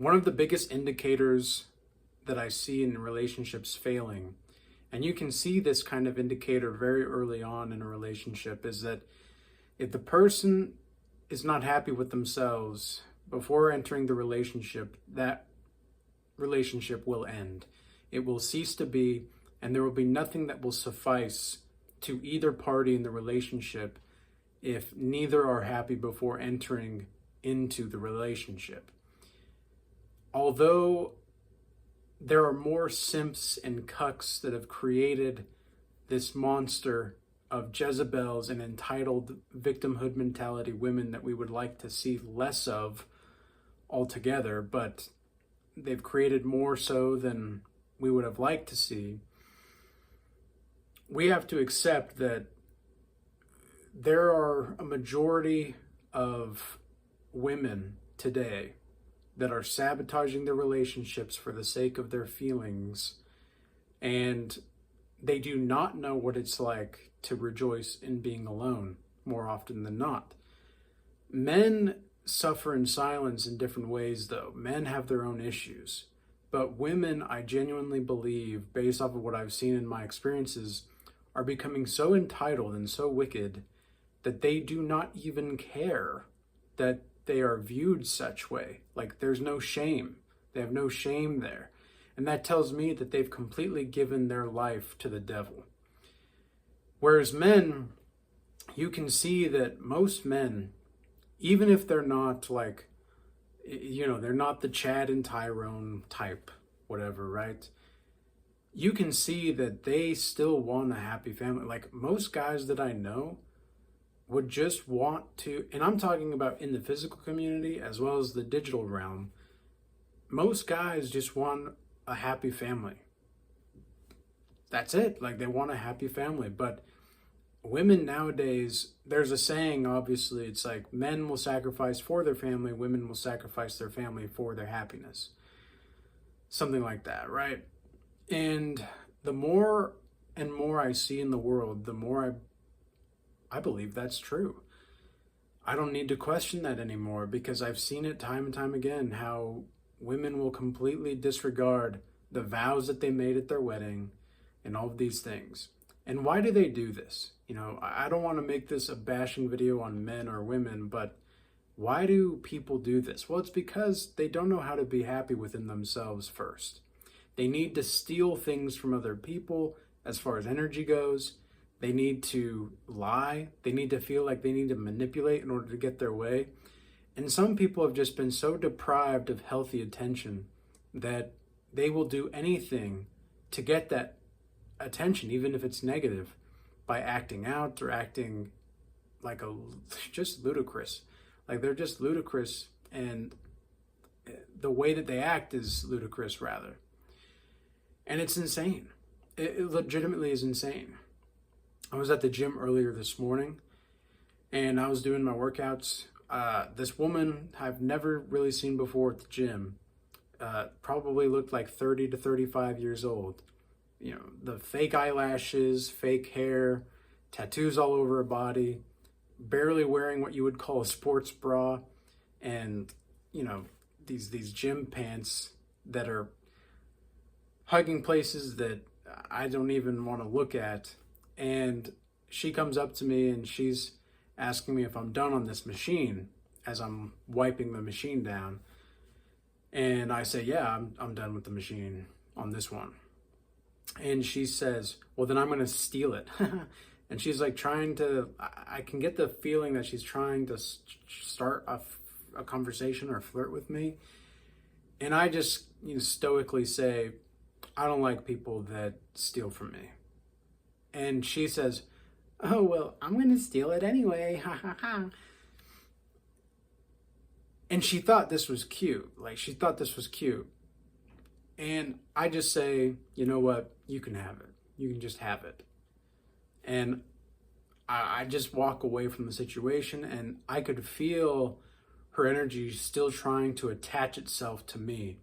One of the biggest indicators that I see in relationships failing, and you can see this kind of indicator very early on in a relationship, is that if the person is not happy with themselves before entering the relationship, that relationship will end. It will cease to be, and there will be nothing that will suffice to either party in the relationship if neither are happy before entering into the relationship. Although there are more simps and cucks that have created this monster of Jezebels and entitled victimhood mentality women that we would like to see less of altogether, but they've created more so than we would have liked to see. We have to accept that there are a majority of women today that are sabotaging their relationships for the sake of their feelings, and they do not know what it's like to rejoice in being alone more often than not. Men suffer in silence in different ways, though. Men have their own issues. But women, I genuinely believe, based off of what I've seen in my experiences, are becoming so entitled and so wicked that they do not even care that they are viewed such way. Like, there's no shame. They have no shame there. And that tells me that they've completely given their life to the devil. Whereas men, you can see that most men, even if they're not like, they're not the Chad and Tyrone type, whatever, right? You can see that they still want a happy family. Like, most guys that I know would just want to, and I'm talking about in the physical community as well as the digital realm, most guys just want a happy family. That's it. Like, they want a happy family. But women nowadays, there's a saying, obviously, it's like men will sacrifice for their family, women will sacrifice their family for their happiness. Something like that, right? And the more and more I see in the world, the more I believe that's true. I don't need to question that anymore, because I've seen it time and time again, how women will completely disregard the vows that they made at their wedding and all of these things. And why do they do this? I don't want to make this a bashing video on men or women, but why do people do this? Well, it's because they don't know how to be happy within themselves first. They need to steal things from other people as far as energy goes. They need to lie. They need to feel like they need to manipulate in order to get their way. And some people have just been so deprived of healthy attention that they will do anything to get that attention, even if it's negative, by acting out or acting like just ludicrous. Like, they're just ludicrous, and the way that they act is ludicrous, rather. And it's insane. It legitimately is insane. I was at the gym earlier this morning, and I was doing my workouts. This woman I've never really seen before at the gym, probably looked like 30 to 35 years old. The fake eyelashes, fake hair, tattoos all over her body, barely wearing what you would call a sports bra, and, these gym pants that are hugging places that I don't even want to look at. And she comes up to me and she's asking me if I'm done on this machine as I'm wiping the machine down. And I say, yeah, I'm done with the machine on this one. And she says, well, then I'm going to steal it. And she's like I can get the feeling that she's trying to start a conversation or flirt with me. And I just stoically say, I don't like people that steal from me. And she says, oh, well, I'm going to steal it anyway. Ha ha ha. And she thought this was cute. And I just say, you know what? You can have it. You can just have it. And I just walk away from the situation, and I could feel her energy still trying to attach itself to me.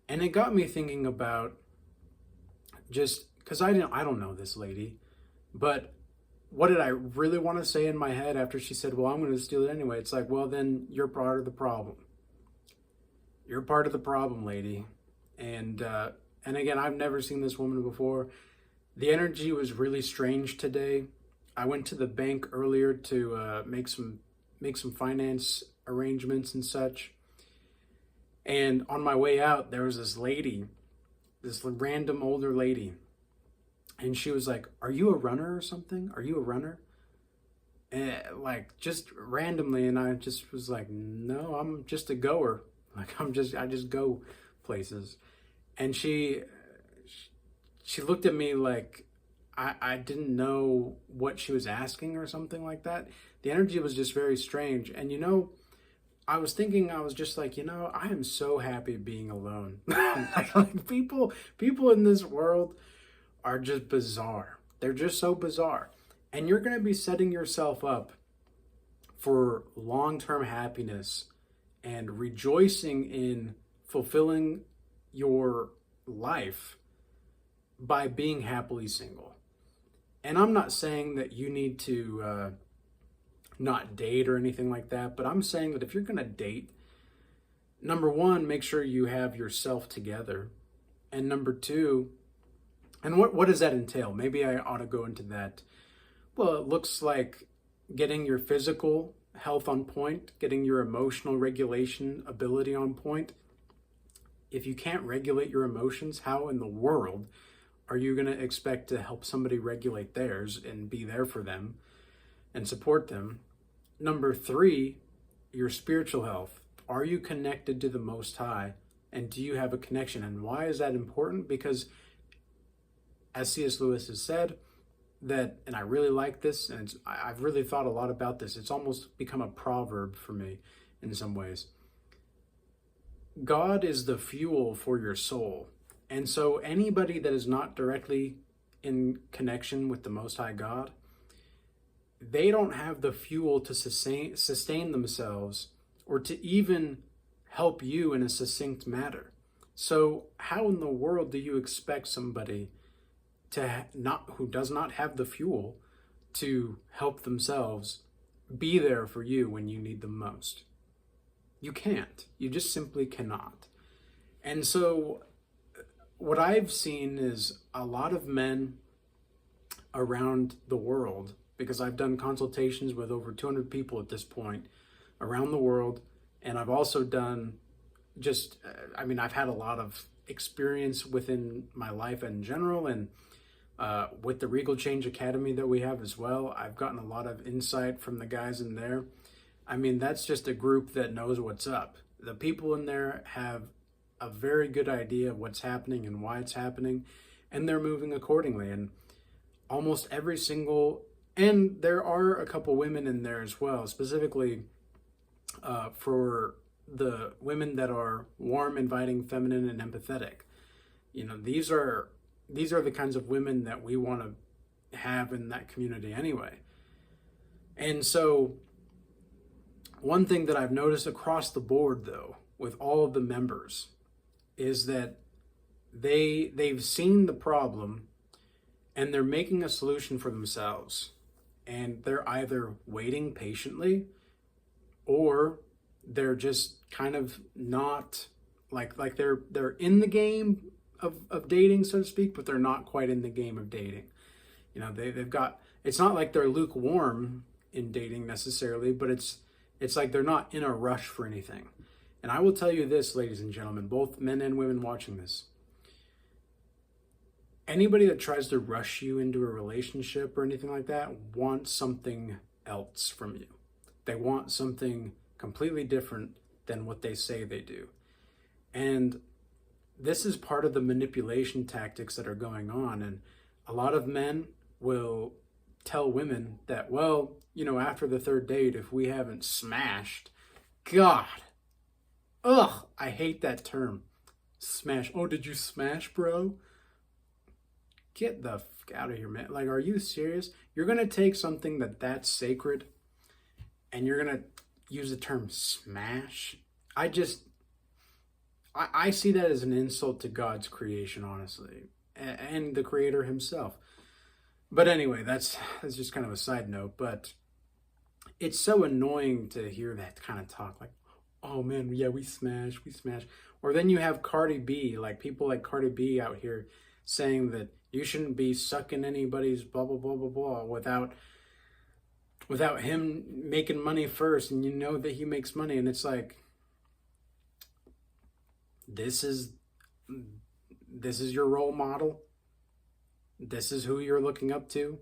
And it got me thinking about, just because I don't know this lady, but what did I really want to say in my head after she said, well, I'm going to steal it anyway? It's like, well, then you're part of the problem. You're part of the problem, lady. And again, I've never seen this woman before. The energy was really strange today. I went to the bank earlier to make some finance arrangements and such. And on my way out, there was this lady, this random older lady, and she was like, "Are you a runner or something? Are you a runner?" And like just randomly, and I just was like, "No, I'm just a goer. Like I just go places." And she looked at me like I didn't know what she was asking or something like that. The energy was just very strange. And I was thinking, I was just like, I am so happy being alone. like people in this world are just bizarre. They're just so bizarre. And you're going to be setting yourself up for long-term happiness and rejoicing in fulfilling your life by being happily single. And I'm not saying that you need to not date or anything like that, but I'm saying that if you're going to date, number one, make sure you have yourself together. And number two, and what does that entail? Maybe I ought to go into that. Well, it looks like getting your physical health on point, getting your emotional regulation ability on point. If you can't regulate your emotions, how in the world are you going to expect to help somebody regulate theirs and be there for them and support them? Number three, your spiritual health. Are you connected to the Most High? And do you have a connection? And why is that important? Because as C.S. Lewis has said, and I really like this, and I've really thought a lot about this. It's almost become a proverb for me in some ways. God is the fuel for your soul. And so anybody that is not directly in connection with the Most High God, they don't have the fuel to sustain themselves or to even help you in a succinct matter. So how in the world do you expect somebody who does not have the fuel to help themselves be there for you when you need them most? You can't. You just simply cannot. And so what I've seen is a lot of men around the world, because I've done consultations with over 200 people at this point around the world. And I've also done I've had a lot of experience within my life in general, and with the Regal Change Academy that we have as well. I've gotten a lot of insight from the guys in there. That's just a group that knows what's up. The people in there have a very good idea of what's happening and why it's happening, and they're moving accordingly. And almost every single, and there are a couple women in there as well, specifically for the women that are warm, inviting, feminine, and empathetic. These are the kinds of women that we want to have in that community anyway. And so one thing that I've noticed across the board, though, with all of the members, is that they've seen the problem and they're making a solution for themselves. And they're either waiting patiently, or they're just kind of not like they're in the game of dating, so to speak, but they're not quite in the game of dating. They've got, it's not like they're lukewarm in dating necessarily, but it's like they're not in a rush for anything. And I will tell you this, ladies and gentlemen, both men and women watching this, anybody that tries to rush you into a relationship or anything like that wants something else from you. They want something completely different than what they say they do. And this is part of the manipulation tactics that are going on. And a lot of men will tell women that, well, after the third date, if we haven't smashed, God, I hate that term. Smash. Oh, did you smash, bro? Get the fuck out of here, man. Like, are you serious? You're going to take something that's sacred and you're going to use the term smash? I see that as an insult to God's creation, honestly, and the creator himself. But anyway, that's just kind of a side note, but it's so annoying to hear that kind of talk. Like, oh man, yeah, we smash. Or then you have Cardi B, like people like Cardi B out here saying that you shouldn't be sucking anybody's blah blah blah blah blah without him making money first, and you know that he makes money, and it's like, this is this is your role model. This is who you're looking up to.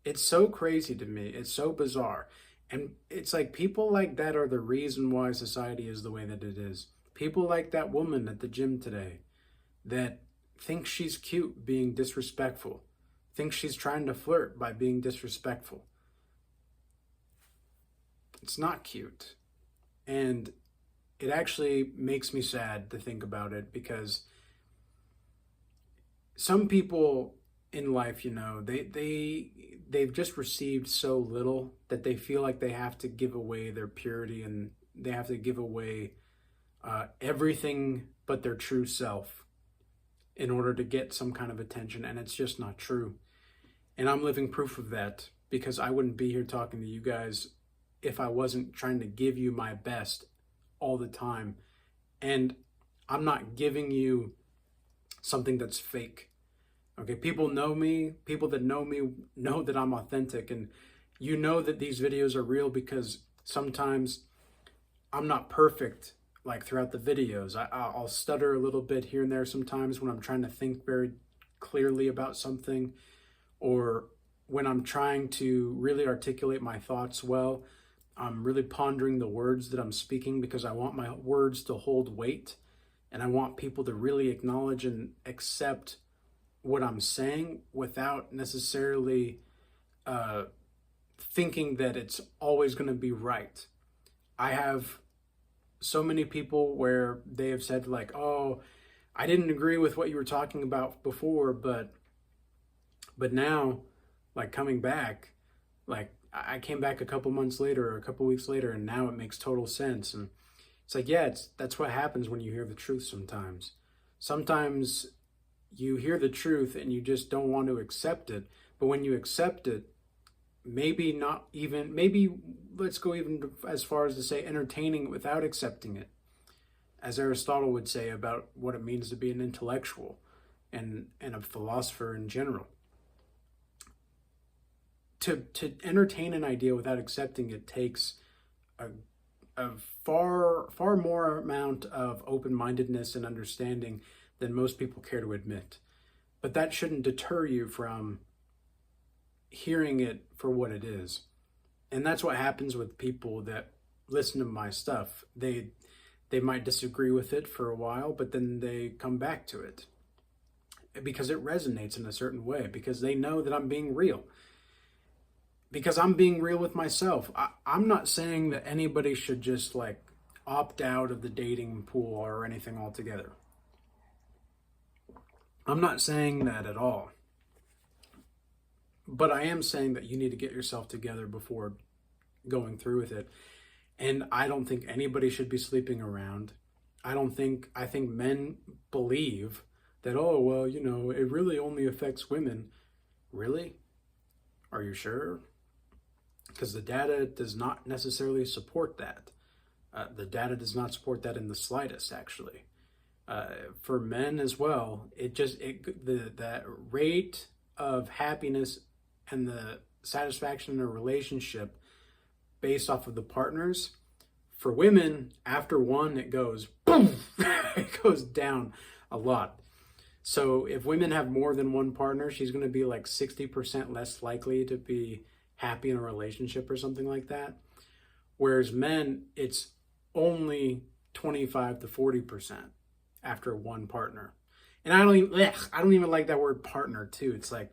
It's so crazy to me. It's so bizarre. And it's like people like that are the reason why society is the way that it is. People like that woman at the gym today that thinks she's cute being disrespectful, thinks she's trying to flirt by being disrespectful. It's not cute. And it actually makes me sad to think about it, because some people in life, you know, they've just received so little that they feel like they have to give away their purity, and they have to give away everything but their true self in order to get some kind of attention, and it's just not true. And I'm living proof of that, because I wouldn't be here talking to you guys if I wasn't trying to give you my best all the time. And I'm not giving you something that's fake. Okay, people know me. People that know me know that I'm authentic, and you know that these videos are real because sometimes I'm not perfect like throughout the videos. I'll stutter a little bit here and there sometimes when I'm trying to think very clearly about something, or when I'm trying to really articulate my thoughts well. I'm really pondering the words that I'm speaking, because I want my words to hold weight, and I want people to really acknowledge and accept what I'm saying without necessarily thinking that it's always going to be right. I have so many people where they have said like, oh, I didn't agree with what you were talking about before, but now, like, coming back, like, I came back a couple months later or a couple weeks later, and now it makes total sense. And it's like, yeah, that's what happens when you hear the truth sometimes. Sometimes you hear the truth and you just don't want to accept it. But when you accept it, maybe let's go even as far as to say entertaining it without accepting it. As Aristotle would say about what it means to be an intellectual and a philosopher in general. To entertain an idea without accepting it takes a far more amount of open-mindedness and understanding than most people care to admit. But that shouldn't deter you from hearing it for what it is. And that's what happens with people that listen to my stuff. They might disagree with it for a while, but then they come back to it because it resonates in a certain way, because they know that I'm being real. Because I'm being real with myself. I'm not saying that anybody should just like opt out of the dating pool or anything altogether. I'm not saying that at all. But I am saying that you need to get yourself together before going through with it. And I don't think anybody should be sleeping around. I think men believe that, oh, well, you know, it really only affects women. Really? Are you sure? Because the data does not necessarily support that. The data does not support that in the slightest, actually. For men as well, that rate of happiness and the satisfaction in a relationship based off of the partners, for women, after one, it goes boom, it goes down a lot. So if women have more than one partner, she's going to be like 60% less likely to be happy in a relationship or something like that. Whereas men, it's only 25 to 40% after one partner. And I don't even like that word partner too. It's like,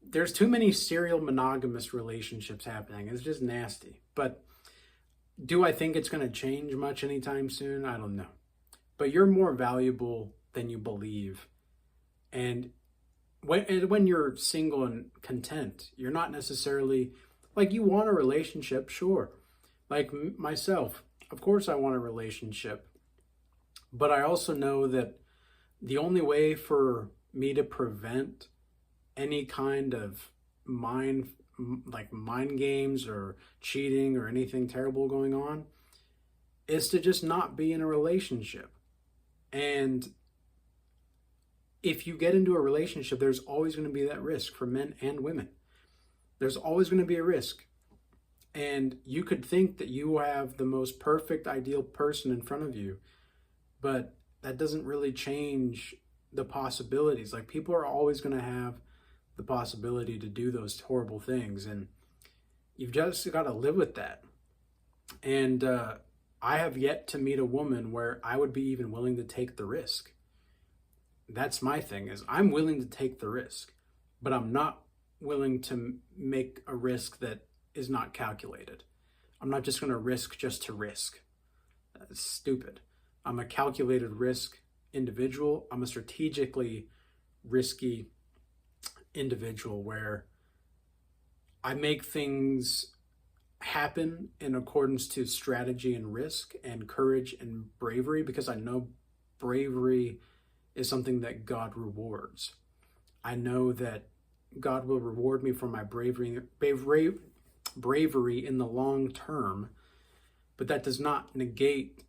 there's too many serial monogamous relationships happening. It's just nasty. But do I think it's going to change much anytime soon? I don't know. But you're more valuable than you believe. And when you're single and content, you're not necessarily, like, you want a relationship, sure. Like myself, of course I want a relationship. But I also know that the only way for me to prevent any kind of mind like mind games or cheating or anything terrible going on, is to just not be in a relationship. And if you get into a relationship, there's always going to be that risk for men and women. There's always going to be a risk. And you could think that you have the most perfect, ideal person in front of you, but that doesn't really change the possibilities. Like, people are always going to have the possibility to do those horrible things, and you've just got to live with that. And I have yet to meet a woman where I would be even willing to take the risk. That's my thing, is I'm willing to take the risk, but I'm not willing to make a risk that is not calculated. I'm not just going to risk just to risk. That's stupid. I'm a calculated risk individual. I'm a strategically risky individual where I make things happen in accordance to strategy and risk and courage and bravery, because I know bravery is something that God rewards. I know that God will reward me for my bravery in the long term, but that does not negate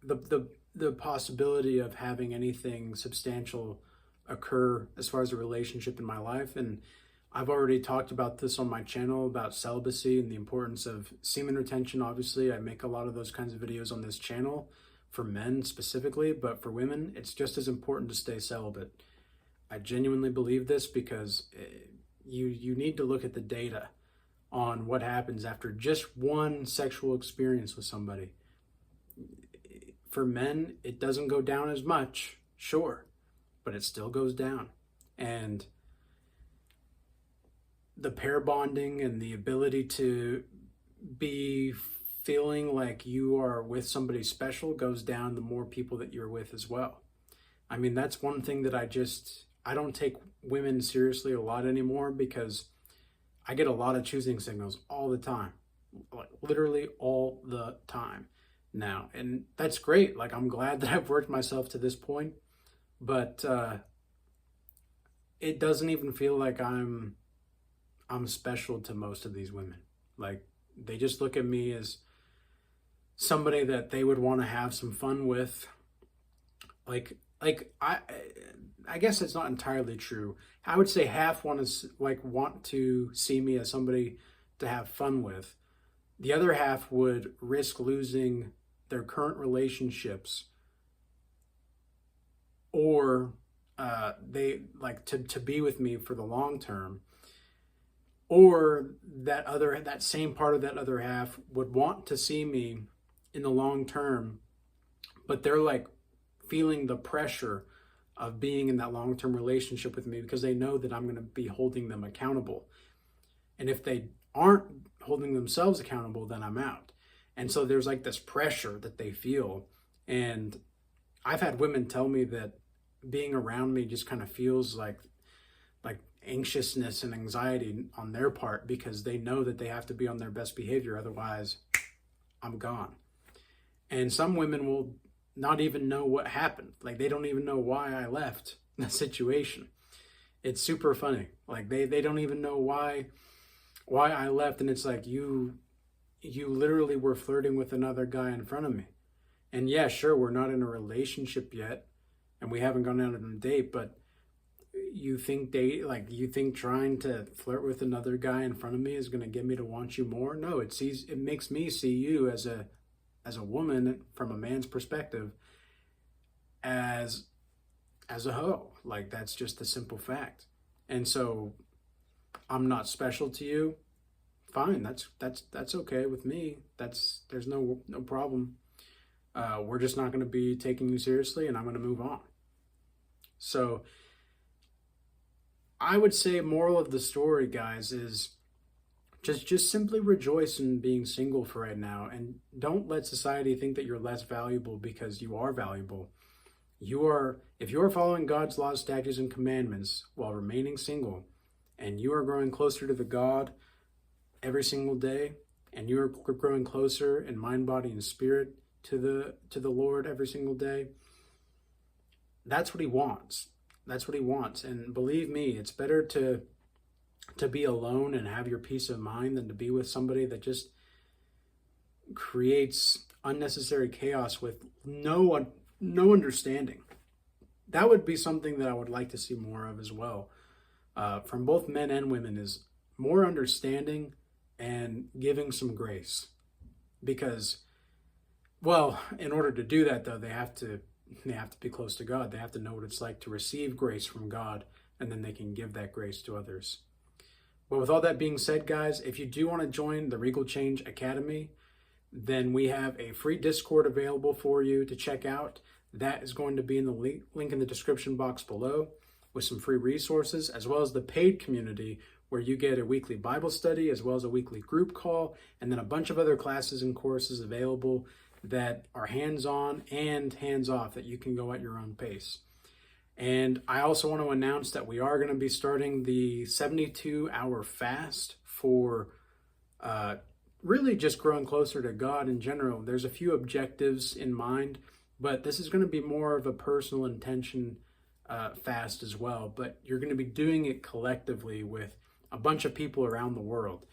the possibility of having anything substantial occur as far as a relationship in my life. And I've already talked about this on my channel about celibacy and the importance of semen retention. Obviously, I make a lot of those kinds of videos on this channel for men specifically, but for women, it's just as important to stay celibate. I genuinely believe this, because you need to look at the data on what happens after just one sexual experience with somebody. For men, it doesn't go down as much, sure, but it still goes down. And the pair bonding and the ability to be feeling like you are with somebody special goes down the more people that you're with as well. I mean, that's one thing that I don't take women seriously a lot anymore, because I get a lot of choosing signals all the time, like literally all the time now. And that's great. Like, I'm glad that I've worked myself to this point, but it doesn't even feel like I'm special to most of these women. Like, they just look at me as somebody that they would want to have some fun with. Like I guess it's not entirely true. I would say half want to see me as somebody to have fun with. The other half would risk losing their current relationships, or they like to be with me for the long term. Or that same part of that other half would want to see me in the long term, but they're like feeling the pressure of being in that long-term relationship with me, because they know that I'm going to be holding them accountable. And if they aren't holding themselves accountable, then I'm out. And so there's like this pressure that they feel. And I've had women tell me that being around me just kind of feels like anxiousness and anxiety on their part, because they know that they have to be on their best behavior, otherwise I'm gone. And some women will not even know what happened. Like, they don't even know why I left the situation. It's super funny. Like, they don't even know why I left. And it's like, you literally were flirting with another guy in front of me. And yeah, sure, we're not in a relationship yet, and we haven't gone out on a date, but you think trying to flirt with another guy in front of me is going to get me to want you more? No, it makes me see you as a woman, from a man's perspective, as a hoe. Like, that's just a simple fact. And so I'm not special to you. Fine, that's okay with me. There's no problem. We're just not going to be taking you seriously, and I'm going to move on. So I would say moral of the story, guys, is just simply rejoice in being single for right now, and don't let society think that you're less valuable, because you are valuable. If you are following God's laws, statutes, and commandments while remaining single, and you are growing closer to the God every single day, and you are growing closer in mind, body, and spirit to the Lord every single day, that's what He wants. That's what he wants. And believe me, it's better to be alone and have your peace of mind than to be with somebody that just creates unnecessary chaos with no understanding. That would be something that I would like to see more of as well, from both men and women, is more understanding and giving some grace. Because, well, in order to do that, though, they have to be close to God. They have to know what it's like to receive grace from God, and then they can give that grace to others. But with all that being said, guys, if you do want to join the Regal Change Academy, then we have a free Discord available for you to check out. That is going to be in the link in the description box below, with some free resources, as well as the paid community, where you get a weekly Bible study, as well as a weekly group call, and then a bunch of other classes and courses available that are hands-on and hands-off, that you can go at your own pace. And I also want to announce that we are going to be starting the 72-hour fast for really just growing closer to God in general. There's a few objectives in mind, but this is going to be more of a personal intention fast as well. But you're going to be doing it collectively with a bunch of people around the world.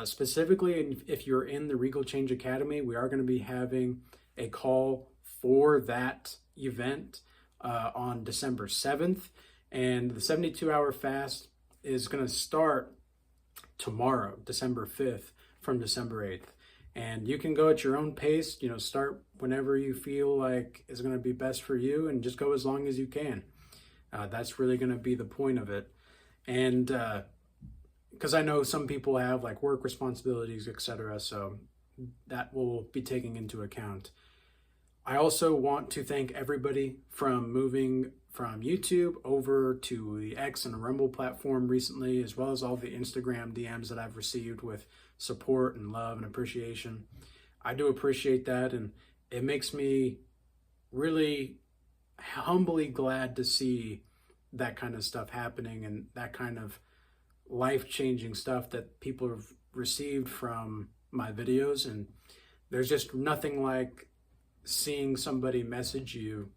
Specifically, if you're in the Regal Change Academy, we are going to be having a call for that event on December 7th. And the 72-hour fast is going to start tomorrow, December 5th, from December 8th. And you can go at your own pace, start whenever you feel like is going to be best for you, and just go as long as you can. That's really going to be the point of it. And because I know some people have like work responsibilities, etc., so that will be taken into account. I also want to thank everybody from moving from YouTube over to the X and Rumble platform recently, as well as all the Instagram DMs that I've received with support and love and appreciation. I do appreciate that, and it makes me really humbly glad to see that kind of stuff happening, and that kind of life-changing stuff that people have received from my videos. And there's just nothing like seeing somebody message you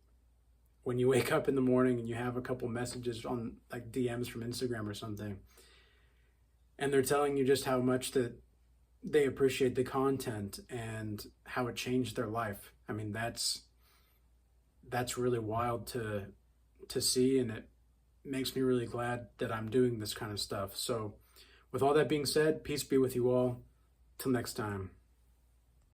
when you wake up in the morning and you have a couple messages on like DMs from Instagram or something, and they're telling you just how much that they appreciate the content and how it changed their life. I mean, that's really wild to see, and it makes me really glad that I'm doing this kind of stuff. So with all that being said, peace be with you all. Till next time.